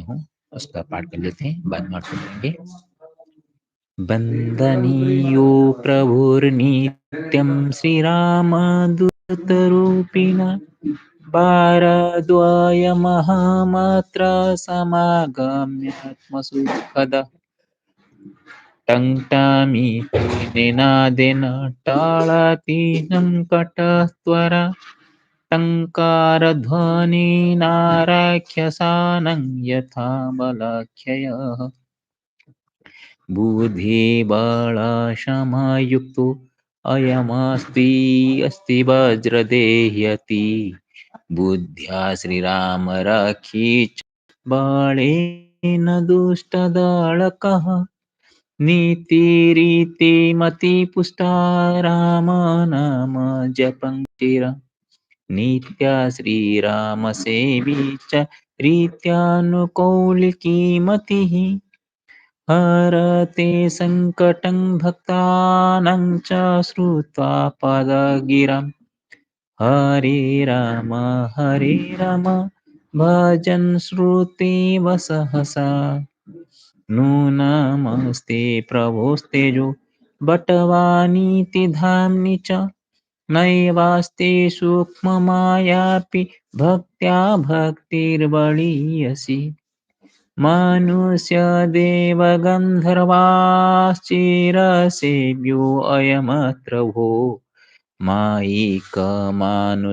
हूँ, उसका पाठ कर लेते हैं, बाद में और सुनेंगे। वन्दनीयो प्रभुर्नित्यं श्रीरामदूतरूपिणा भारद्वयमहामात्रा समागम्यात्मसुखद टङ्टामि निनादेन टाळातीनं कटत्वरा टङ्कारध्वनिनाराख्यसानं यथा बलाख्ययः बुद्धिबलशमयुक्तो अयमस्ति अस्ति वज्रदेह्यति बुद्ध्या श्रीराम रक्षिच बलेन दुष्टदलकः नीतिरीतिमतिपुष्टा राम नाम जपं चिर नित्या श्रीरामसेवी च रीत्यानुकौलिकी मतिः हरते सङ्कटं भक्तानां च श्रुत्वा पदगिरं हरे राम भजन् श्रुतिव सहसा नूनमस्ते प्रभोस्तेजो बटवानीति धाम्नि च नैवास्ते सूक्ष्ममायापि भक्त्या भक्तिर्बलीयसी मनुष्यदेवगन्धर्वाश्चिरसेव्यो अयमत्र भो मायिकमानुष